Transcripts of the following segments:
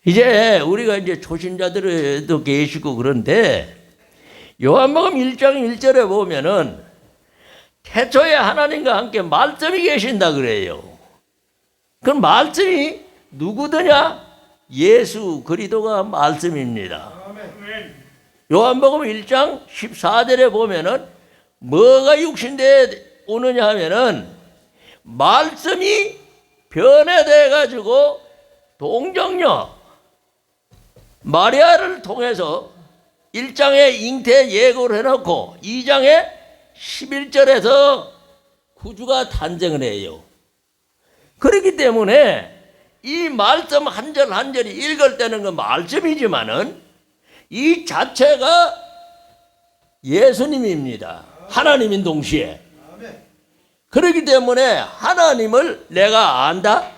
이제 우리가 이제 초신자들도 계시고 그런데 요한복음 1장 1절에 보면은 태초에 하나님과 함께 말씀이 계신다 그래요. 그 말씀이 누구더냐? 예수 그리스도가 말씀입니다. 요한복음 1장 14절에 보면은 뭐가 육신되어 오느냐 하면은 말씀이 변해돼 가지고 동정녀 마리아를 통해서 1장에 잉태 예고를 해놓고 2장에 11절에서 구주가 탄생을 해요. 그렇기 때문에 이 말씀 한 절 한 절이 읽을 때는 그 말씀이지만은 이 자체가 예수님입니다. 하나님인 동시에. 그렇기 때문에 하나님을 내가 안다?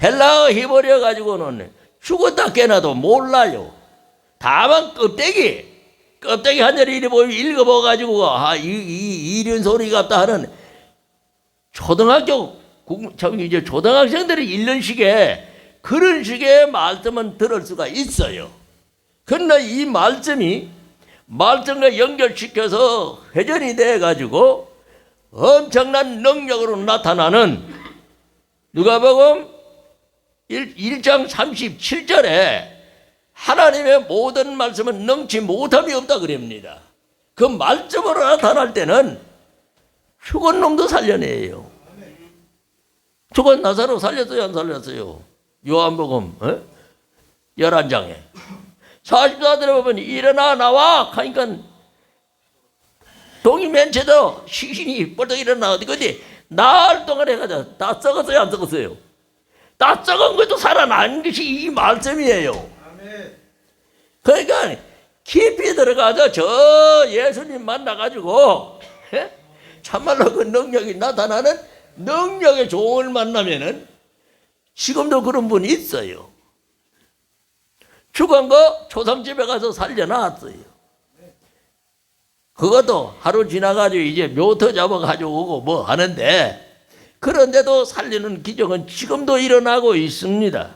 헬라어 히브리어 가지고는 죽었다 깨나도 몰라요. 다만 껍데기 한 절 읽어봐가지고 이런 소리 같다 하는 이제 초등학생들이 읽는 식의 그런 식의 말씀은 들을 수가 있어요. 그러나 이 말씀이 말씀과 연결시켜서 회전이 돼가지고 엄청난 능력으로 나타나는 누가복음 1장 37절에 하나님의 모든 말씀은 능치 못함이 없다 그럽니다. 그 말씀으로 나타날 때는 죽은 놈도 살려내요. 죽은 나사로 살렸어요, 안 살렸어요? 요한복음 11장에 44절에 보면 일어나 나와 하니까 동이 맨 채도 시신이 벌떡 일어나 어디 나흘 동안 해가지고 다 썩었어요, 안 썩었어요? 다 썩은 것도 살아난 것이 이 말씀이에요. 그러니까 깊이 들어가서 저 예수님 만나가지고 참말로 그 능력이 나타나는 능력의 종을 만나면은 지금도 그런 분이 있어요. 죽은 거 초상집에 가서 살려놨어요. 그것도 하루 지나가지고 이제 묘터 잡아가지고 오고 뭐 하는데 그런데도 살리는 기적은 지금도 일어나고 있습니다.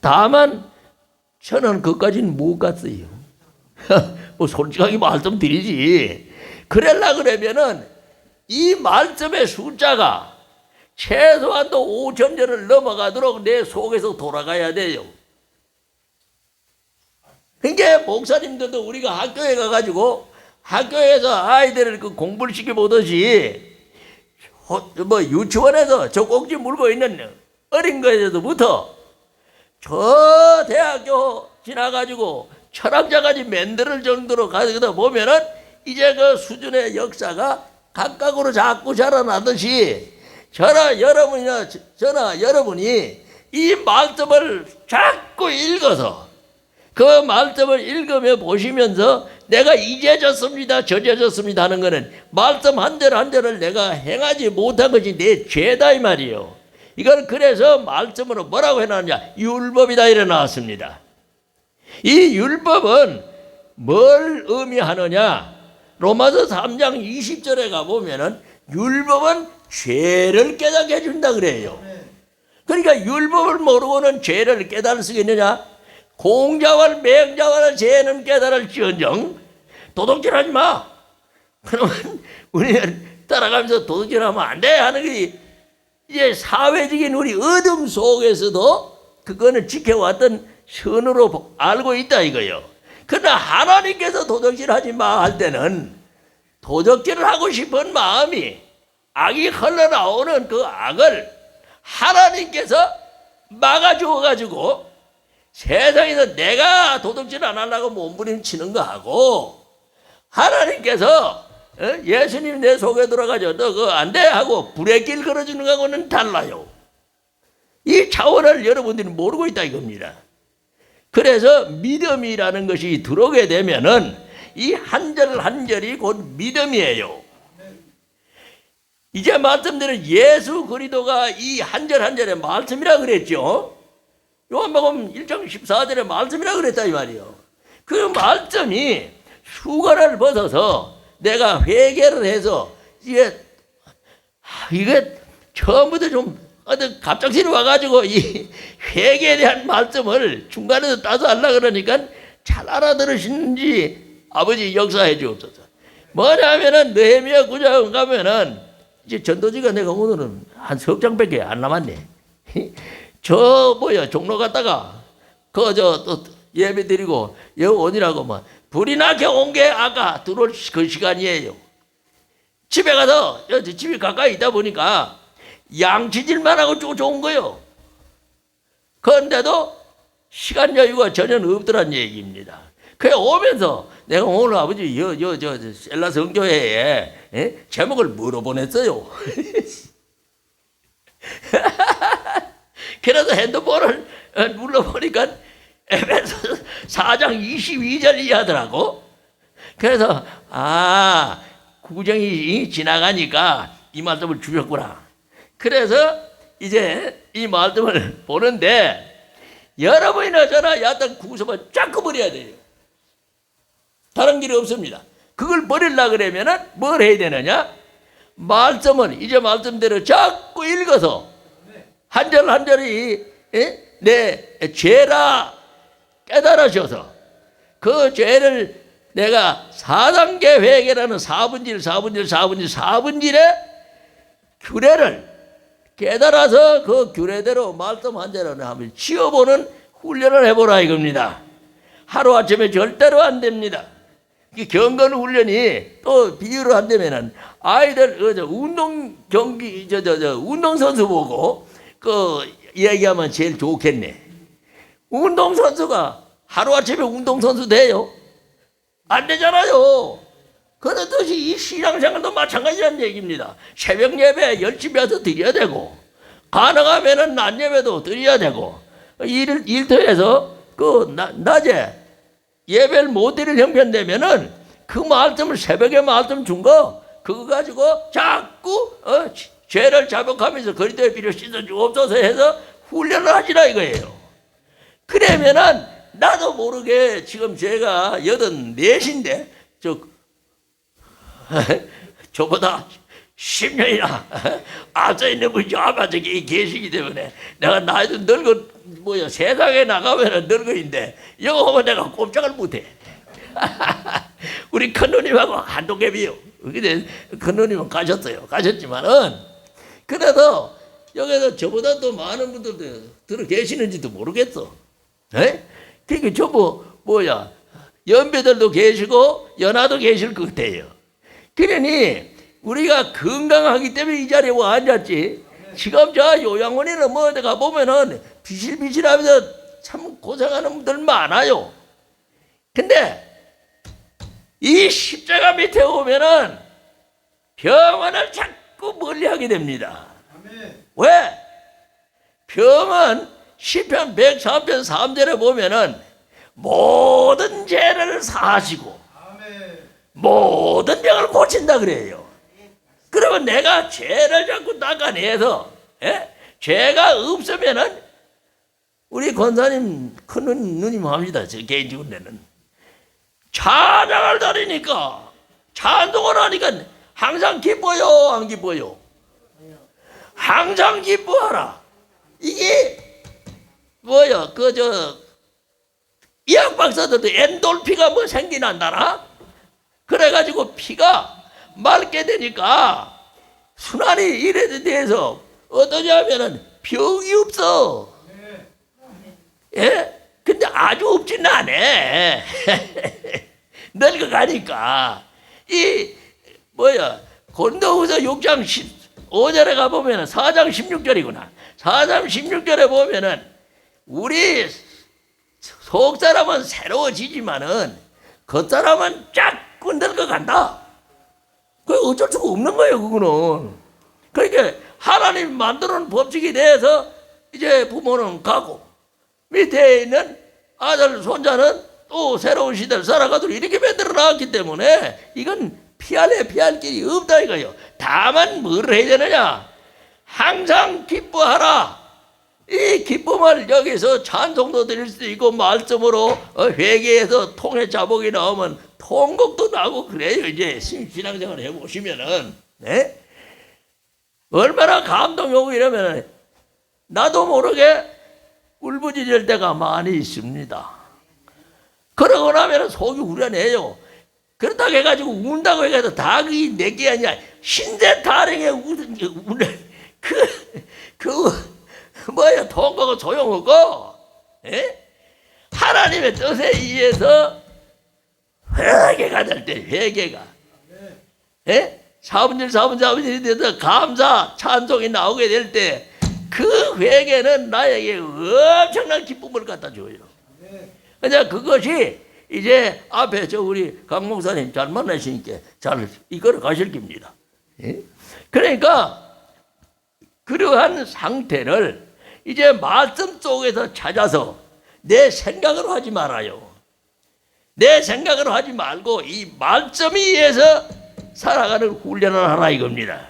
다만 저는 그까지는 못 갔어요. 뭐 솔직하게 말씀드리지. 그러려고 그러면은 이 말씀의 숫자가 최소한도 5,000절을 넘어가도록 내 속에서 돌아가야 돼요. 그러니까 목사님들도 우리가 학교에 가가지고 학교에서 아이들을 그 공부를 시켜보듯이 뭐 유치원에서 저 꼭지 물고 있는 어린 거에서부터 저 대학교 지나가지고 철학자까지 만들 정도로 가다 보면은 이제 그 수준의 역사가 각각으로 자꾸 자라나듯이 저나 여러분이 이 말씀을 자꾸 읽어서 그 말씀을 읽으며 보시면서 내가 이제졌습니다 저제졌습니다 하는 거는 말씀 한 절 한 절을 내가 행하지 못한 것이 내 죄다 이 말이에요. 이걸 그래서 말씀으로 뭐라고 해놨냐? 율법이다 이래 나왔습니다. 이 율법은 뭘 의미하느냐? 로마서 3장 20절에 가보면은 율법은 죄를 깨닫게 해준다 그래요. 그러니까 율법을 모르고는 죄를 깨달을 수 있느냐? 공자와 맹자와 죄는 깨달을지언정 도둑질하지 마. 그러면 우리는 따라가면서 도둑질하면 안 돼 하는 게 이제 사회적인 우리 어둠 속에서도 그거는 지켜왔던 선으로 알고 있다 이거요. 그러나 하나님께서 도둑질하지 마 할 때는 도둑질을 하고 싶은 마음이 악이 흘러나오는 그 악을 하나님께서 막아주어가지고 세상에서 내가 도둑질 안 하려고 몸부림치는 거하고 하나님께서 예수님 내 속에 들어가죠. 너 그거 안 돼 하고 불의 길 걸어주는 거하고는 달라요. 이 차원을 여러분들이 모르고 있다 이겁니다. 그래서 믿음이라는 것이 들어오게 되면은 이 한 절 한 절이 곧 믿음이에요. 이제 말씀드린 예수 그리스도가 이 한 절 한 절의 말씀이라 그랬죠. 요한복음 1장 14절의 말씀이라 그랬다 이 말이에요. 그 말씀이 수건을 벗어서 내가 회개를 해서 이게 처음부터 좀 어떤 갑작스레 와가지고 이 회개에 대한 말씀을 중간에서 따서 하려고 그러니까 잘 알아들으시는지 아버지 역사해 주옵소서. 뭐냐면은 느헤미야 9장 가면은 이제 전도지가 내가 오늘은 한 석 장밖에 안 남았네. 저 종로 갔다가 또 예배 드리고 여기 오니라고 뭐 불이 나게 온 게 아까 들어올 그 시간이에요. 집에 가서 집이 가까이 있다 보니까 양치질만 하고 쫓아온 거요. 그런데도 시간 여유가 전혀 없더란 얘기입니다. 그래 오면서 내가 오늘 아버지 셀라 성교회에 제목을 뭐로 보냈어요? 그래서 핸드폰을 눌러보니까 에베소 4장 22절 이하더라고. 그래서 구정이 지나가니까 이 말씀을 주셨구나. 그래서 이제 이 말씀을 보는데 여러분이나 저나 야단 구서만 자꾸 버려야 돼요. 다른 길이 없습니다. 그걸 버리려고 그러면은 뭘 해야 되느냐? 말씀을 이제 말씀대로 자꾸 읽어서 한 절 한 절이 내 죄라 깨달으셔서 그 죄를 내가 4단계 회개라는 4분질의 규례를 깨달아서 그 규례대로 말씀 한 절을 한번 지어보는 훈련을 해보라 이겁니다. 하루아침에 절대로 안 됩니다. 경건 훈련이 또 비유를 한다면은 아이들 운동선수 보고 얘기하면 제일 좋겠네. 운동선수가 하루아침에 운동선수 돼요? 안 되잖아요. 그렇듯이 이 신앙생활도 마찬가지라는 얘기입니다. 새벽 예배 열심히 와서 드려야 되고, 가능하면은 낮 예배도 드려야 되고, 일터에서 낮에 예배를 못 드릴 형편되면은 그 말씀을 새벽에 말씀 준 거, 그거 가지고 자꾸 죄를 자복하면서 거리대에 비려 씻어주옵소서 해서 훈련을 하시라 이거예요. 그러면은 나도 모르게 지금 제가 84인데 저보다 10년이나 앞서 있는 분이 아버지 계시기 때문에 내가 나이도 세상에 나가면 늙어인데 이거 보면 내가 꼼짝을 못해. 우리 큰누님하고 한동갑이요. 근데 큰누님은 가셨지만은 그래도 여기서 저보다 더 많은 분들도 들어 계시는지도 모르겠어. 그러니까 연배들도 계시고 연하도 계실 것 같아요. 그러니 우리가 건강하기 때문에 이 자리에 와 앉았지. 지금 저 요양원에는 어디 가보면은 비실비실하면서 참 고생하는 분들 많아요. 근데 이 십자가 밑에 오면은 병원을 자꾸 멀리하게 됩니다. 왜? 병은 시편 103편 3절에 보면은 모든 죄를 사하시고 모든 병을 고친다 그래요. 그러면 내가 죄를 자꾸 닦아내서 죄가 없으면은 우리 권사님 큰 누님 합니다. 저 개인적으로는 찬양을 다니니까 찬송을 하니까 항상 기뻐요 안 기뻐요? 항상 기뻐하라. 이게 의학 박사들도 엔돌피가 생기난다나? 그래가지고 피가 맑게 되니까 순환이 이래 돼서 어떠냐면은 병이 없어. 근데 아주 없지는 않아. 늙어가니까. 고린도후서 6장 15절에 가보면은 4장 16절이구나. 4장 16절에 보면은 우리 속사람은 새로워지지만은 겉사람은 자꾸 늙어간다. 그게 어쩔 수가 없는 거예요, 그거는. 그러니까 하나님 만들어 놓은 법칙에 대해서 이제 부모는 가고 밑에 있는 아들, 손자는 또 새로운 시대를 살아가도록 이렇게 만들어 놨기 때문에 이건 피할 길이 없다 이거예요. 다만 뭘 해야 되느냐? 항상 기뻐하라. 이 기쁨을 여기서 찬송도 드릴 수도 있고 말씀으로 회개해서 통해 자복이 나오면 통곡도 나고 그래요. 이제 신앙생활 해보시면은 얼마나 감동이 오고 이러면 나도 모르게 울부짖을 때가 많이 있습니다. 그러고 나면 속이 우려내요. 그렇다고 해가지고 운다고 해가지고 다 그게 내게 아니야. 신세 타령에 뭐야, 돈 거고 소용없고, 에? 하나님의 뜻에 의해서 회개가 될 때, 회개가. 에? 사분일이 돼서 감사, 찬송이 나오게 될 때, 그 회개는 나에게 엄청난 기쁨을 갖다 줘요. 그냥 그것이 이제 앞에 우리 강 목사님 잘 만나시니까 잘 이끌어 가실 겁니다. 예? 그러니까 그러한 상태를 이제 말씀 속에서 찾아서 내 생각으로 하지 말아요. 내 생각으로 하지 말고 이 말씀에 의해서 살아가는 훈련을 하라 이겁니다.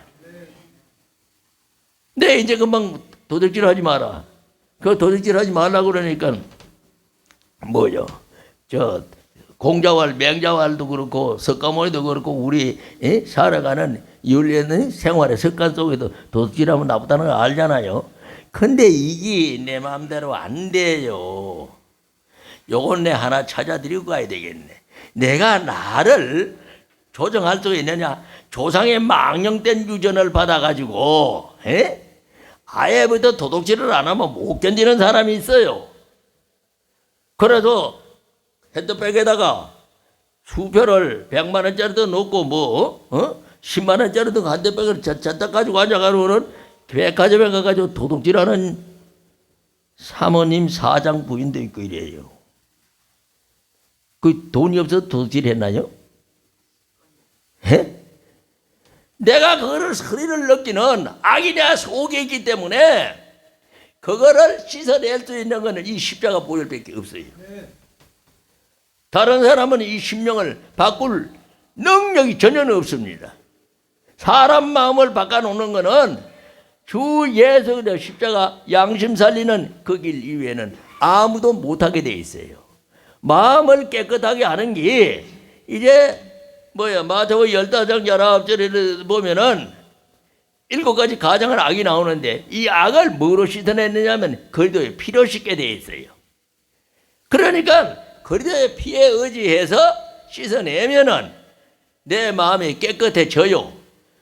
네, 이제 금방 도둑질 하지 마라. 그 도둑질 하지 말라고 그러니까 뭐요? 공자왈, 맹자왈도 그렇고 석가모니도 그렇고 우리 살아가는 윤리는 생활의 습관 속에도 도둑질하면 나쁘다는 걸 알잖아요. 근데 이게 내 마음대로 안 돼요. 요건 내 하나 찾아드리고 가야 되겠네. 내가 나를 조정할 수 있느냐? 조상의 망령된 유전을 받아가지고 아예부터 도둑질을 안 하면 못 견디는 사람이 있어요. 그래서 핸드백에다가 수표를 100만 원짜리도 넣고 10만 원짜리도 핸드백을 잔뜩 가지고 앉아가지고는 백화점에 가가지고 도둑질하는 사모님 사장 부인도 있고 이래요. 그 돈이 없어서 도둑질했나요? 내가 그거를 소리를 느끼는 악이 내 속에 있기 때문에 그거를 씻어낼 수 있는 것은 이 십자가 보혈밖에 없어요. 다른 사람은 이 심령을 바꿀 능력이 전혀 없습니다. 사람 마음을 바꿔놓는 것은 주 예수 그리스도 십자가 양심 살리는 그 길 이외에는 아무도 못하게 돼 있어요. 마음을 깨끗하게 하는 게 이제 마태복음 15장 19절에 보면은 7가지 가장한 악이 나오는데 이 악을 뭐로 씻어냈느냐면 그리스도의 피로 씻게 돼 있어요. 그러니까 그리스도의 피에 의지해서 씻어내면은 내 마음이 깨끗해져요.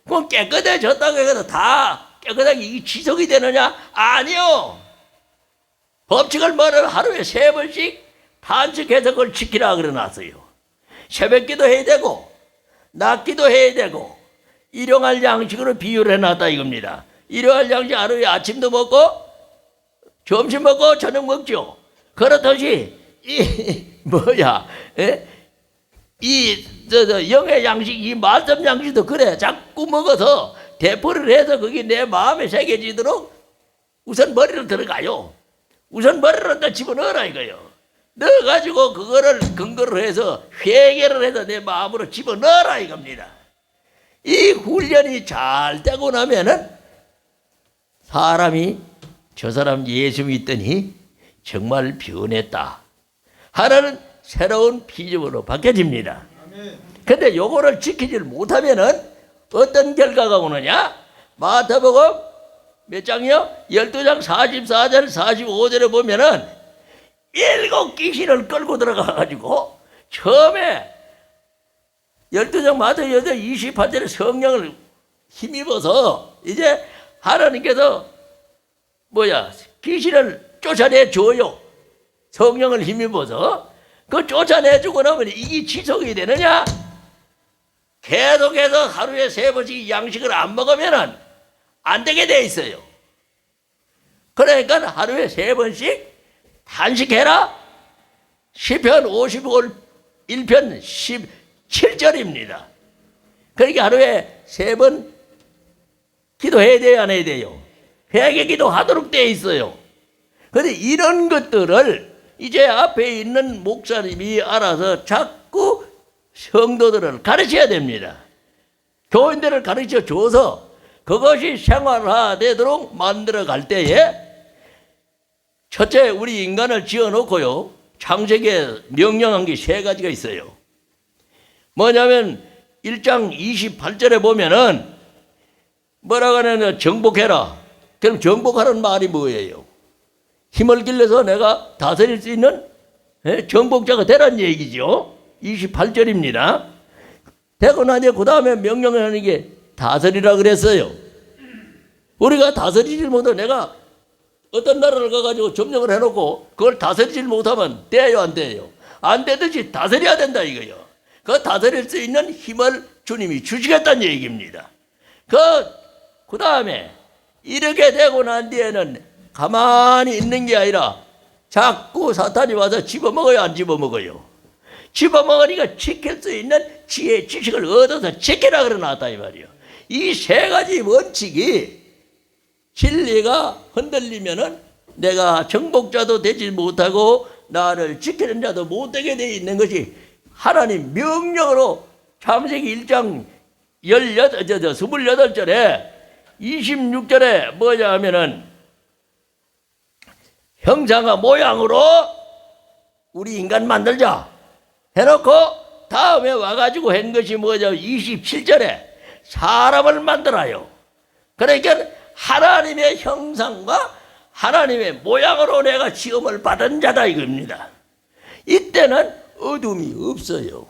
그럼 깨끗해졌다고 해서 다 깨끗하게 이게 지속이 되느냐? 아니요. 법칙을 뭐를 하루에 3번씩 단식해서 그걸 지키라 그러놨어요. 새벽기도 해야 되고 낮기도 해야 되고 일용할 양식으로 비유를 해놨다 이겁니다. 일용할 양식 하루에 아침도 먹고 점심 먹고 저녁 먹죠. 그렇듯이 영의 양식, 이 말씀 양식도 그래. 자꾸 먹어서 대포를 해서 그게 내 마음에 새겨지도록 우선 머리를 들어가요. 우선 머리를 다 집어넣어라 이거요. 넣어가지고 그거를 근거로 해서 회개를 해서 내 마음으로 집어넣어라 이겁니다. 이 훈련이 잘 되고 나면은 사람이 저 사람 예수 믿더니 정말 변했다 하나는 새로운 피조물로 바뀌어집니다. 근데 요거를 지키질 못하면은 어떤 결과가 오느냐? 마태복음 몇 장이요? 12장 44절 45절에 보면은 7 귀신을 끌고 들어가가지고 처음에 12장 마태복음 28절에 성령을 힘입어서 이제 하나님께서 귀신을 쫓아내줘요. 성령을 힘입어서 그 쫓아내주고 나면 이게 지속이 되느냐? 계속해서 하루에 3번씩 양식을 안 먹으면 안 되게 돼 있어요. 그러니까 하루에 3번씩 단식해라. 시편 51편 17절입니다. 그러니까 하루에 3번 기도해야 돼요, 안 해야 돼요? 회개 기도하도록 돼 있어요. 그런데 이런 것들을 이제 앞에 있는 목사님이 알아서 자꾸 성도들을 가르쳐야 됩니다. 교인들을 가르쳐 줘서 그것이 생활화되도록 만들어 갈 때에 첫째 우리 인간을 지어놓고요. 창세기에 명령한 게 3가지가 있어요. 뭐냐면 1장 28절에 보면은 뭐라고 하냐면 정복해라. 그럼 정복하라는 말이 뭐예요? 힘을 길러서 내가 다스릴 수 있는 정복자가 되라는 얘기죠. 28절입니다. 되고 나니 그 다음에 명령을 하는 게 다스리라 그랬어요. 우리가 다스리질 못하면 내가 어떤 나라를 가가지고 점령을 해놓고 그걸 다스리질 못하면 돼요, 안 돼요? 안 되듯이 다스려야 된다 이거요. 그 다스릴 수 있는 힘을 주님이 주시겠다는 얘기입니다. 그 다음에 이렇게 되고 난 뒤에는 가만히 있는 게 아니라 자꾸 사탄이 와서 집어먹어요, 안 집어먹어요? 집어먹으니까 지킬 수 있는 지혜, 지식을 얻어서 지키라 그러놨다 이 말이에요. 이 세 가지 원칙이 진리가 흔들리면은 내가 정복자도 되지 못하고 나를 지키는 자도 못되게 되어 있는 것이 하나님 명령으로 창세기 1장 28절에 26절에 뭐냐 하면은 형상과 모양으로 우리 인간 만들자 해놓고 다음에 와가지고 한 것이 뭐죠? 27절에 사람을 만들어요. 그러니까 하나님의 형상과 하나님의 모양으로 내가 지음을 받은 자다 이겁니다. 이때는 어둠이 없어요.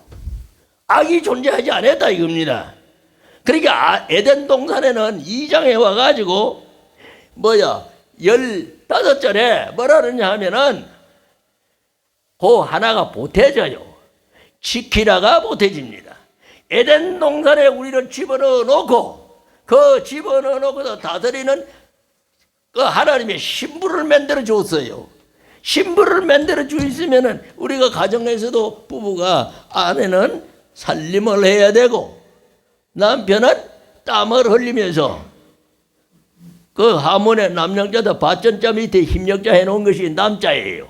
악이 존재하지 않았다 이겁니다. 그러니까 에덴 동산에는 2장에 와가지고 15절에 뭐라 그러냐 하면은 그 하나가 보태져요. 지키라가 보태집니다. 에덴 동산에 우리를 집어넣어 놓고 그 집어넣어 놓고서 다스리는 그 하나님의 신부를 만들어 줬어요. 신부를 만들어 주시면은 우리가 가정에서도 부부가 아내는 살림을 해야 되고 남편은 땀을 흘리면서 그 하문에 남양자도 밭전자 밑에 힘력자 해놓은 것이 남자예요.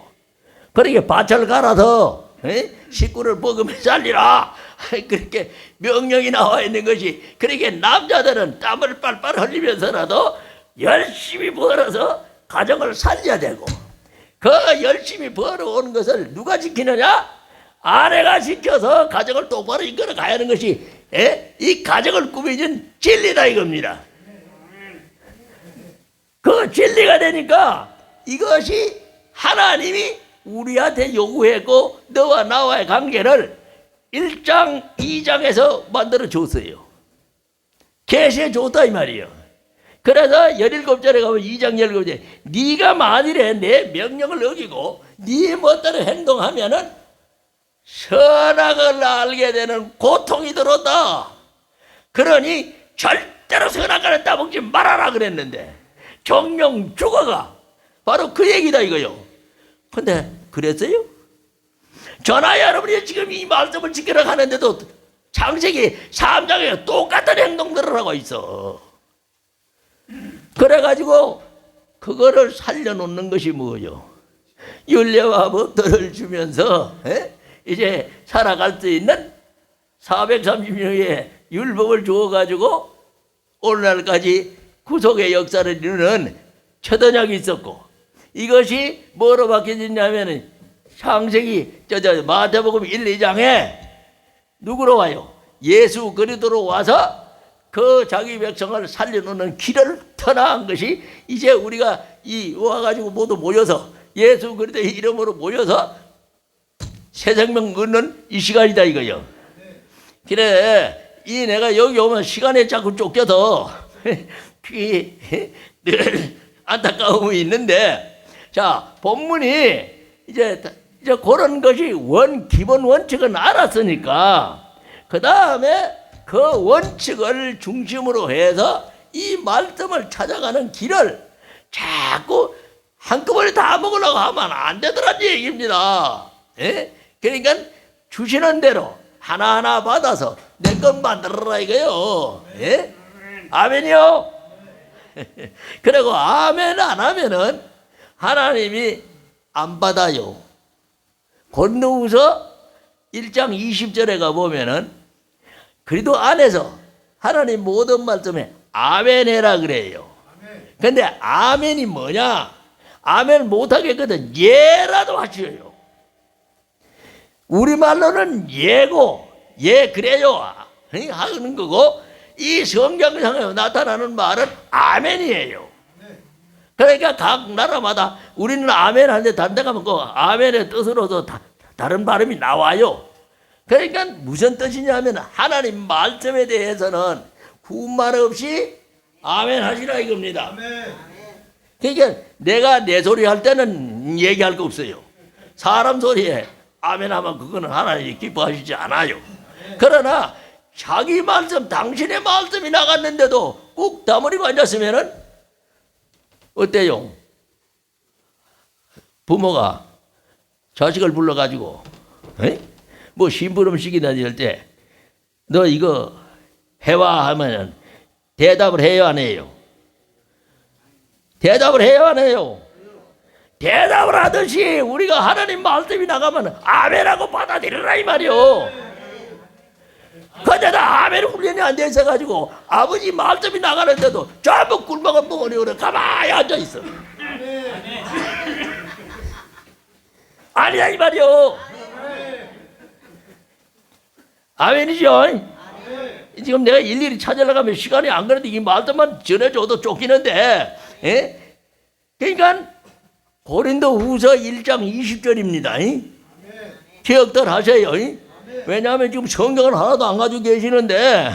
그렇게 밭을 갈아서 식구를 먹으며 살리라 그렇게 명령이 나와 있는 것이, 그렇게 남자들은 땀을 빨빨 흘리면서라도 열심히 벌어서 가정을 살려야 되고, 그 열심히 벌어오는 것을 누가 지키느냐? 아내가 지켜서 가정을 똑바로 이끌어 가야 하는 것이 이 가정을 꾸며준 진리다 이겁니다. 그 진리가 되니까 이것이 하나님이 우리한테 요구했고 너와 나와의 관계를 1장 2장에서 만들어 줬어요. 계시해 줬다 이 말이에요. 그래서 17절에 가면 2장 17절에 네가 만일에 내 명령을 어기고 네 멋대로 행동하면은 선악을 알게 되는 고통이 들었다. 그러니 절대로 선악과를 따먹지 말아라 그랬는데 정령 죽어가. 바로 그 얘기다 이거요. 근데 그랬어요? 전하 여러분이 지금 이 말씀을 지키러 가는데도 창세기 3장에 똑같은 행동들을 하고 있어. 그래가지고 그거를 살려놓는 것이 뭐요? 율례와 법도를 주면서 이제 살아갈 수 있는 430년의 율법을 주어가지고 오늘날까지 구속의 역사를 이루는 초던약이 있었고, 이것이 뭐로 바뀌어졌냐면 창세기 마태복음 1, 2장에 누구로 와요? 예수 그리스도로 와서 그 자기 백성을 살려놓는 길을 터나한 것이 이제 우리가 이 와가지고 모두 모여서 예수 그리스도의 이름으로 모여서 새 생명 얻는 이 시간이다 이거요. 그래 이 내가 여기 오면 시간에 자꾸 쫓겨서 늘 안타까움이 있는데, 자 본문이 이제 그런 것이 기본 원칙은 알았으니까 그 다음에 그 원칙을 중심으로 해서 이 말씀을 찾아가는 길을 자꾸 한꺼번에 다 먹으려고 하면 안 되더란 얘기입니다. 그러니까 주시는 대로 하나하나 받아서 내 것 만들어라 이거요. 아멘이요? 그리고 아멘 안 하면은 하나님이 안 받아요. 건너우서 1장 20절에 가보면은 그리도 안에서 하나님 모든 말씀에 아멘 해라 그래요. 근데 아멘이 뭐냐? 아멘 못하겠거든 예라도 하셔요. 우리말로는 예고 예 그래요 하는 거고, 이 성경상에 나타나는 말은 아멘이에요. 그러니까 각 나라마다 우리는 아멘 하는데 다른 데 가면 그 아멘의 뜻으로도 다른 발음이 나와요. 그러니까 무슨 뜻이냐면 하나님 말씀에 대해서는 군말 없이 아멘 하시라 이겁니다. 그러니까 내가 내 소리 할 때는 얘기할 거 없어요. 사람 소리에 아멘 하면 그거는 하나님이 기뻐하시지 않아요. 그러나 자기 말씀, 당신의 말씀이 나갔는데도 꾹 다물이고 앉았으면은 어때요? 부모가 자식을 불러가지고 뭐 심부름시키다 이럴 때 너 이거 해와 하면은 대답을 해요 안 해요? 대답을 해요 안 해요? 대답을 하듯이 우리가 하나님 말씀이 나가면 아멘하고 받아들이라 이 말이요. 그런데다 아멘 훈련이 안 돼 있어가지고 아버지 말씀이 나가는데도 전부 꿀먹은 멍어리 오래 가만히 앉아있어. 아니야 이 말이요. 아멘이죠. 지금 내가 일일이 찾으려고 하면 시간이 안 가는데 이 말씀만 전해줘도 쫓기는데 그러니까 고린도 후서 1장 20절입니다. 기억들 하세요. 왜냐하면 지금 성경을 하나도 안 가지고 계시는데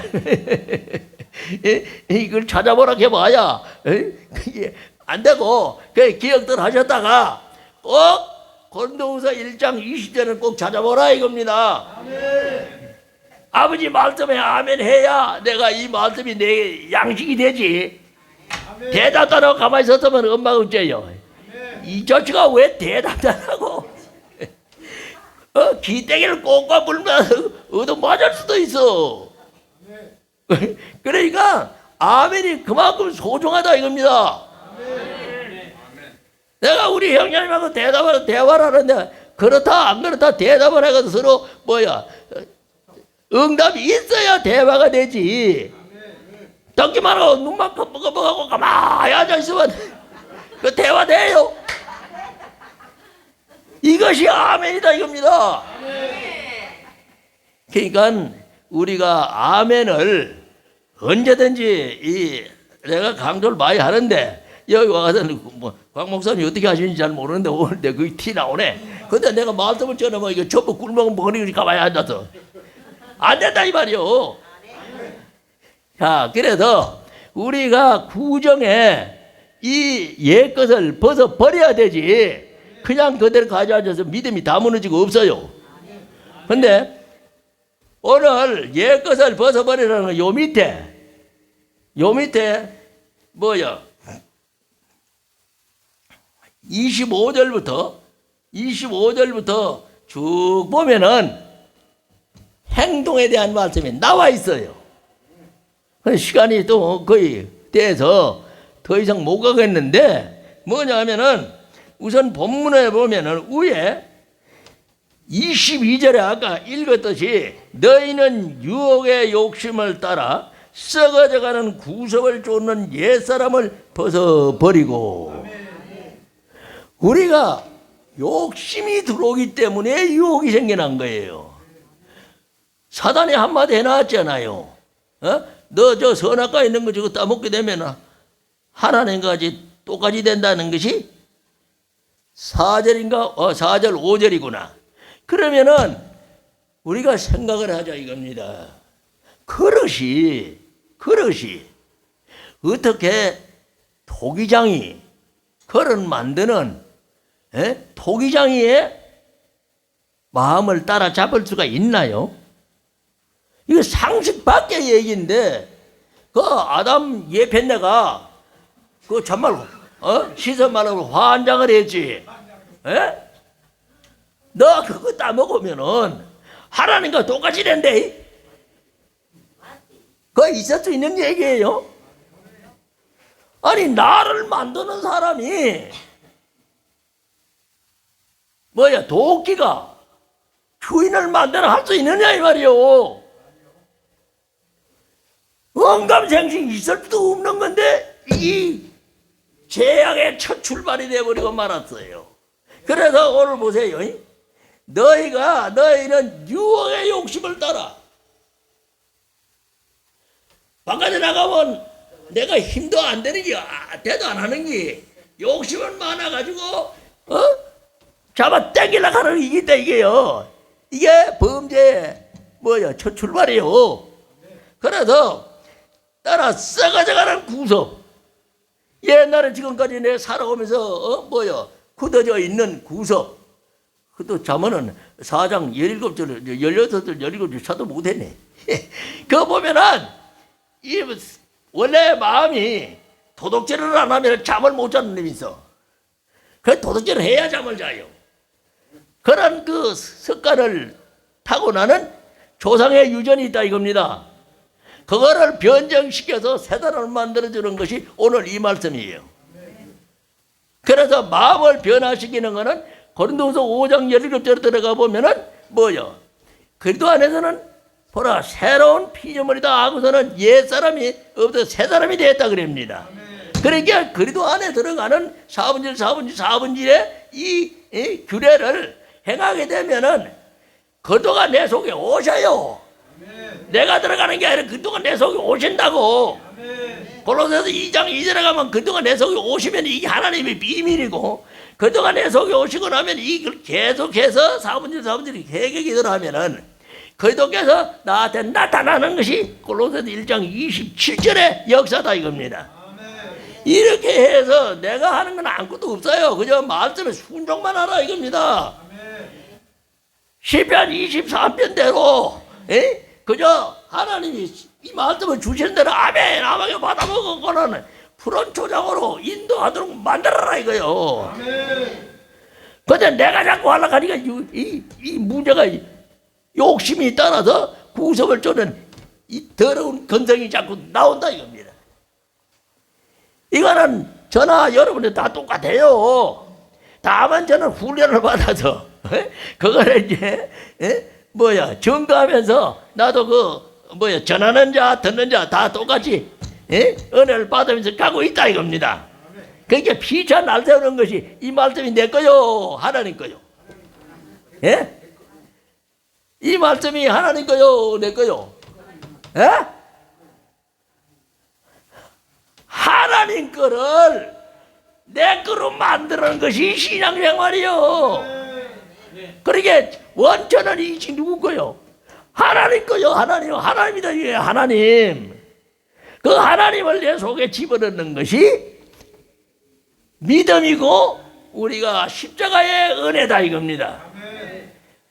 이걸 찾아보라 해봐야 안 되고 기억들 하셨다가 꼭 고린도후서 1장 20절을 꼭 찾아보라 이겁니다. 아버지 말씀에 아멘 해야 내가 이 말씀이 내 양식이 되지. 대답도 안 하고 가만히 있었으면 엄마가 어째요? 이 자식아 왜 대답도 안 하고 기대기를 꽁꽁 불면서 얻어 맞을 수도 있어. 그러니까 아멘이 그만큼 소중하다 이겁니다. 내가 우리 형님하고 대화를 하는데 그렇다 안 그렇다 대답을 해가지고 서로 응답이 있어야 대화가 되지. 듣기만 하고 눈만 껌뻑껌뻑하고 가만히 앉아있으면 그 대화 돼요? 이것이 아멘이다 이겁니다. 그러니까 우리가 아멘을 언제든지 내가 강조를 많이 하는데 여기 와서 곽 목사님이 어떻게 하시는지 잘 모르는데 오늘 내 그게 티 나오네. 근데 내가 말씀을 전하면 이거 전부 꿀먹은 머리 가만히 앉아서 안 된다 이 말이요. 자, 그래서 우리가 구정에 이 옛것을 벗어 버려야 되지. 그냥 그대로 가져앉아서 믿음이 다 무너지고 없어요. 근데 오늘 옛것을 벗어버리라는 건 요 밑에 뭐야? 25절부터 쭉 보면은 행동에 대한 말씀이 나와 있어요. 시간이 또 거의 돼서 더 이상 못 가겠는데 뭐냐 하면은 우선 본문에 보면은 위에 22절에 아까 읽었듯이 너희는 유혹의 욕심을 따라 썩어져가는 구섭을 쫓는 옛사람을 벗어버리고. 우리가 욕심이 들어오기 때문에 유혹이 생겨난 거예요. 사단이 한마디 해놨잖아요. 너 저 선악과에 있는 거 저거 따먹게 되면 하나님과 똑같이 된다는 것이 4절인가? 4절 5절이구나. 그러면은 우리가 생각을 하자 이겁니다. 그릇이 어떻게 토기장이 그릇 만드는 토기장이의 마음을 따라잡을 수가 있나요? 이거 상식 밖의 얘기인데 그 아담 예편네가 그 정말 시선 말하고 환장을 했지. 너 그거 따먹으면은 하나님과 똑같이 된대. 그거 있을 수 있는 얘기예요. 아니 나를 만드는 사람이 뭐야 도끼가 주인을 만들어 할 수 있느냐 이 말이요. 언감생식 있을 수도 없는 건데 이 죄악의 첫 출발이 돼버리고 말았어요. 그래서 오늘 보세요. 너희는 유혹의 욕심을 따라. 바깥에 나가면 내가 힘도 안 되는 게 대도 안 하는 게 욕심은 많아가지고 잡아 당기려고 하는 이기다 이게요. 이게 범죄의 첫 출발이에요. 그래서 따라 썩어져가는 구석. 옛날에 지금까지 내 살아오면서 굳어져 있는 구석. 그것도 자면은 4장 17절, 16절, 17절 차도 못했네. 그거 보면은 이 원래 마음이 도둑질을 안 하면 잠을 못 자는 놈이 있어. 그 도둑질을 해야 잠을 자요. 그런 그 습관을 타고나는 조상의 유전이 있다 이겁니다. 그거를 변정시켜서 세단을 만들어주는 것이 오늘 이 말씀이에요. 그래서 마음을 변화시키는 것은 고린도후서 5장 17절에 들어가 보면은 그리스도 안에서는 보라 새로운 피조물이다 하고서는 옛사람이 없어서 새사람이 되었다 그럽니다. 그러니까 그리스도 안에 들어가는 4분의 4분의 이 규례를 행하게 되면은 그리스도가 내 속에 오셔요. 내가 들어가는 게 아니라 그리스도가 내 속에 오신다고. 골로새서 2장 2절에 가면 그리스도가 내 속에 오시면 이게 하나님의 비밀이고, 그리스도가 내 속에 오시고 나면 이걸 계속해서 4분의 4분의 계획이 들어가면은 그리스도께서 나한테 나타나는 것이 골로새서 1장 27절의 역사다 이겁니다. 이렇게 해서 내가 하는 건 아무것도 없어요. 그저 말씀에 순종만 하라 이겁니다. 시편 23편대로 그저 하나님이 이 말씀을 주시는 대로 아멘 아멘 받아먹은 푸른 초장으로 인도하도록 만들어라 이거요. 근데 내가 자꾸 하려고 하니까 이 문제가 욕심이 따라서 구섭을 쫓는 이 더러운 건성이 자꾸 나온다 이겁니다. 이거는 저나 여러분들 다 똑같아요. 다만 저는 훈련을 받아서 그거를 이제 증거하면서 나도 전하는 자 듣는 자 다 똑같이 은혜를 받으면서 가고 있다 이겁니다. 그러니까 피차 날 세우는 것이 이 말씀이 내 거요 하나님 거요. 이 말씀이 하나님 거요 내 거요. 하나님 거를 내 거로 만드는 것이 신앙생활이요. 그러니까 원천은 이지 누구 거요? 하나님 거요. 하나님이다 이게 하나님. 그 하나님을 내 속에 집어넣는 것이 믿음이고 우리가 십자가의 은혜다 이겁니다.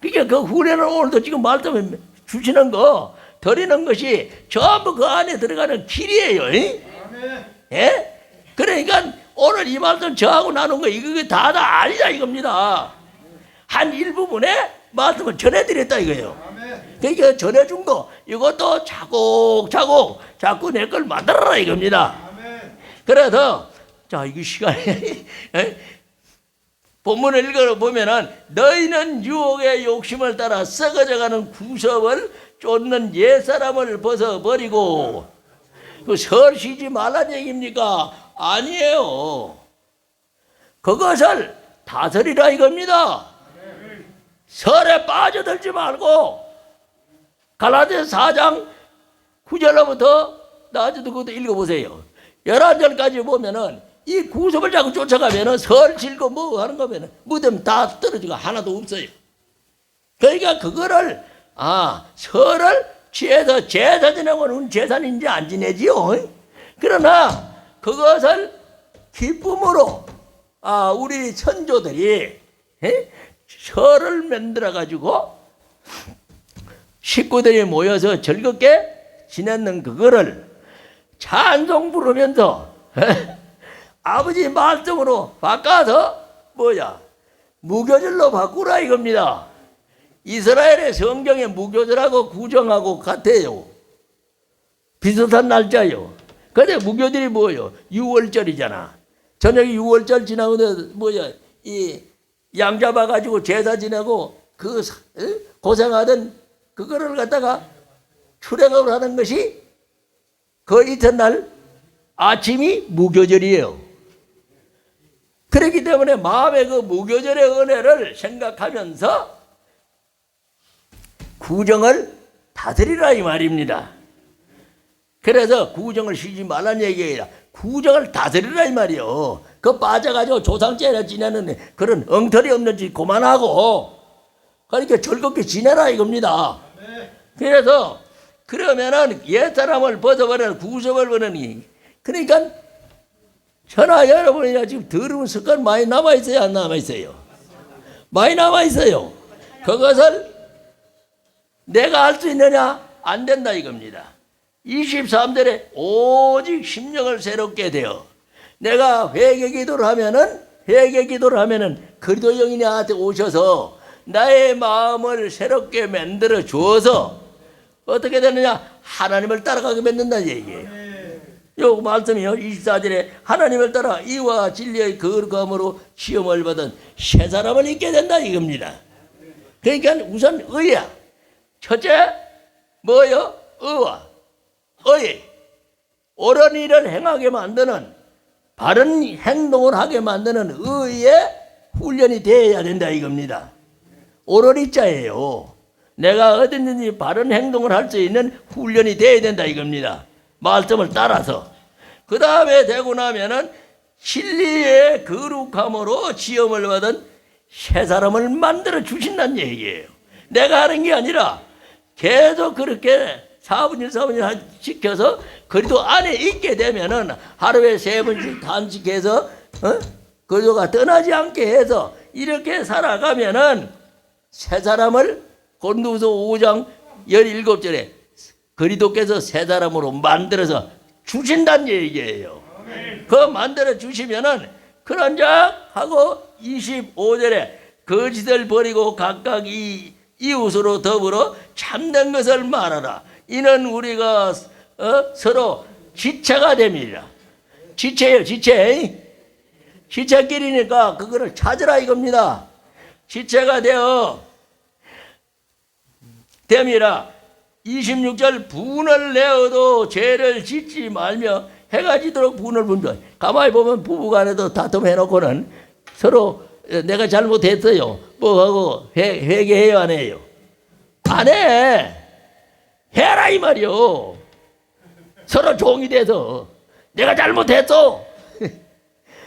그러니까 그 후련은 오늘도 지금 말씀을 주시는 거 드리는 것이 전부 그 안에 들어가는 길이에요. 그러니까 오늘 이 말씀 저하고 나눈 거 이거 다 아니다 이겁니다. 한 일부분에 말씀을 전해드렸다 이거예요. 그러니까 전해준 거 이것도 차곡차곡 자꾸 내 걸 만들어라 이겁니다. 그래서 자 이거 시간에 본문을 읽어보면은 너희는 유혹의 욕심을 따라 썩어져가는 구섭을 쫓는 옛사람을 벗어버리고 그 설 쉬지 말란 얘기입니까? 아니에요. 그것을 다스리라 이겁니다. 설에 빠져들지 말고 갈라디아서 4장 9절로부터 나중에도 그것도 읽어보세요. 11절까지 보면은 이 구섭을 자꾸 쫓아가면은 설 질고 뭐 하는 거면은 무덤 다 떨어지고 하나도 없어요. 그러니까 그거를 설을 취해서 제사 지내고는 제사인지 안 지내지요. 그러나 그것을 기쁨으로 우리 선조들이 설을 만들어 가지고 식구들이 모여서 즐겁게 지냈는 그거를 찬송 부르면서 아버지 말씀으로 바꿔서 무교절로 바꾸라 이겁니다. 이스라엘의 성경에 무교절하고 구정하고 같아요. 비슷한 날짜요. 근데 무교절이 뭐예요? 6월절이잖아. 저녁에 6월절 지나고는 이 양 잡아가지고 제사 지내고 그 고생하던 그거를 갖다가 출애굽을 하는 것이 그 이튿날 아침이 무교절이에요. 그렇기 때문에 마음의 그 무교절의 은혜를 생각하면서 구정을 다스리라 이 말입니다. 그래서 구정을 쉬지 말라는 얘기가 아니라 구정을 다스리라 이 말이요. 그 빠져가지고 조상죄나 지내는 그런 엉터리 없는 짓 그만하고 그러니까 즐겁게 지내라 이겁니다. 그래서 그러면은 옛사람을 벗어버리는 구속을 버리니 그러니까 저나 여러분이나 지금 더러운 습관 많이 남아있어요 안 남아있어요? 많이 남아있어요. 그것을 내가 할 수 있느냐? 안 된다 이겁니다. 23절에 오직 심령을 새롭게 되어 내가 회개 기도를 하면은 그리스도 영이 나한테 오셔서 나의 마음을 새롭게 만들어 주어서 어떻게 되느냐? 하나님을 따라가게 만든다는 얘기예요. 요 말씀이요 24절에 하나님을 따라 이와 진리의 거룩함으로 시험을 받은 새 사람을 입게 된다 이겁니다. 그러니까 우선 의야. 첫째 뭐요? 의와 의. 옳은 일을 행하게 만드는 바른 행동을 하게 만드는 의의 훈련이 되어야 된다 이겁니다. 옳은 이자예요. 내가 어디든지 바른 행동을 할 수 있는 훈련이 되어야 된다 이겁니다. 말씀을 따라서. 그 다음에 되고 나면은 진리의 거룩함으로 시험을 받은 새 사람을 만들어 주신다는 얘기예요. 내가 하는 게 아니라 계속 그렇게 4분의 1, 4분의 1 지켜서 그리도 안에 있게 되면은 하루에 3번씩 단식해서 그리도가 떠나지 않게 해서 이렇게 살아가면은 새 사람을 고린도후서 5장 17절에 그리도께서 새 사람으로 만들어서 주신다는 얘기예요. 그 만들어 주시면은 그런 자 하고 25절에 거짓을 버리고 각각 이웃으로 더불어 참된 것을 말하라. 이는 우리가 서로 지체가 됩니다. 지체예요, 지체. 지체끼리니까 그거를 찾으라 이겁니다. 지체가 되어 됨이라. 26절 분을 내어도 죄를 짓지 말며 해가 지도록 분을 분별. 가만히 보면 부부간에도 다툼해놓고는 서로 내가 잘못했어요. 뭐 하고 회개해요 안 해요? 안 해. 해라 이 말이요. 서로 종이 돼서 내가 잘못했어.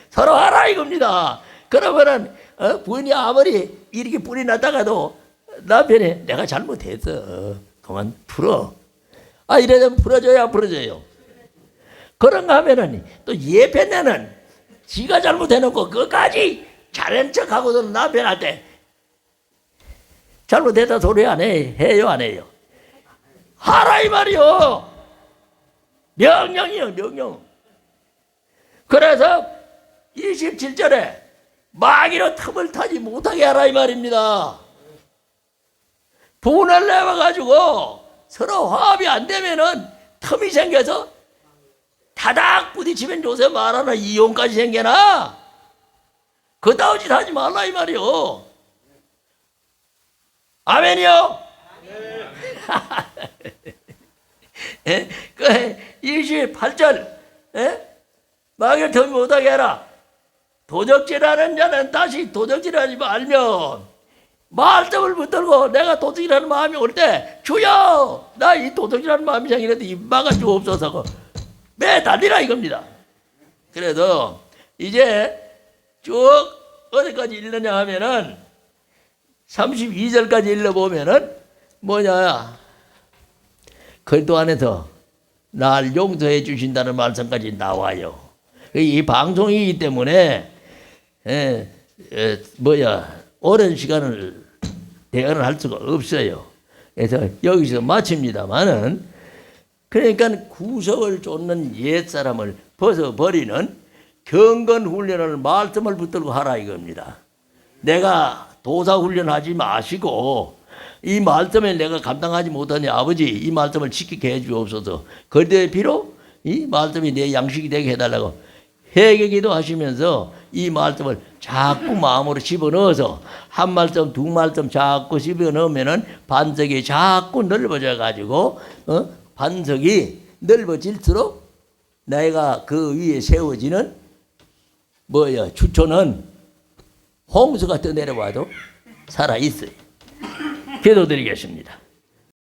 서로 하라 이겁니다. 그러면은 부인이 아무리 이렇게 불이 났다가도 남편이 내가 잘못했어. 그만 풀어. 아 이래면 풀어줘야 안 풀어줘요. 그런가 하면은 또 예편에는 지가 잘못해놓고 그까지 잘한 척하고도 남편한테 잘못했다 소리 안 해. 해요 안 해요? 하라 이 말이요. 명령이요 명령. 그래서 27절에 마귀로 틈을 타지 못하게 하라 이 말입니다. 분을 내어가지고 서로 화합이 안 되면은 틈이 생겨서 타닥 부딪히면 요새 말하는 이혼까지 생겨나. 그따위 짓 하지 말라 이 말이요. 아멘이요? 예? 그 28절 마귀를 틈이 못하게 해라. 도적질하는 자는 다시 도적질하지 말면 말씀을 붙들고 내가 도둑이라는 마음이 올 때 주여 나 이 도둑이라는 마음이 생기는데 이 막아주옵소서 매달리라 이겁니다. 그래도 이제 쭉 어디까지 읽느냐 하면은 32절까지 읽어보면은 뭐냐 그리스도 안에서 날 용서해 주신다는 말씀까지 나와요. 이 방송이기 때문에 오랜 시간을 대언을 할 수가 없어요. 그래서 여기서 마칩니다만은 그러니까 구석을 쫓는 옛사람을 벗어버리는 경건 훈련을 말씀을 붙들고 하라 이겁니다. 내가 도사 훈련하지 마시고 이 말씀에 내가 감당하지 못하니 아버지 이 말씀을 지키게 해주옵소서. 그리스도의 피로 이 말씀이 내 양식이 되게 해달라고 회개기도 하시면서 이 말씀을 자꾸 마음으로 집어넣어서 한 말씀 두 말씀 자꾸 집어넣으면은 반석이 자꾸 넓어져 가지고 반석이 넓어질수록 내가 그 위에 세워지는 추초는 홍수가 떠내려와도 살아 있어요. 기도드리겠습니다.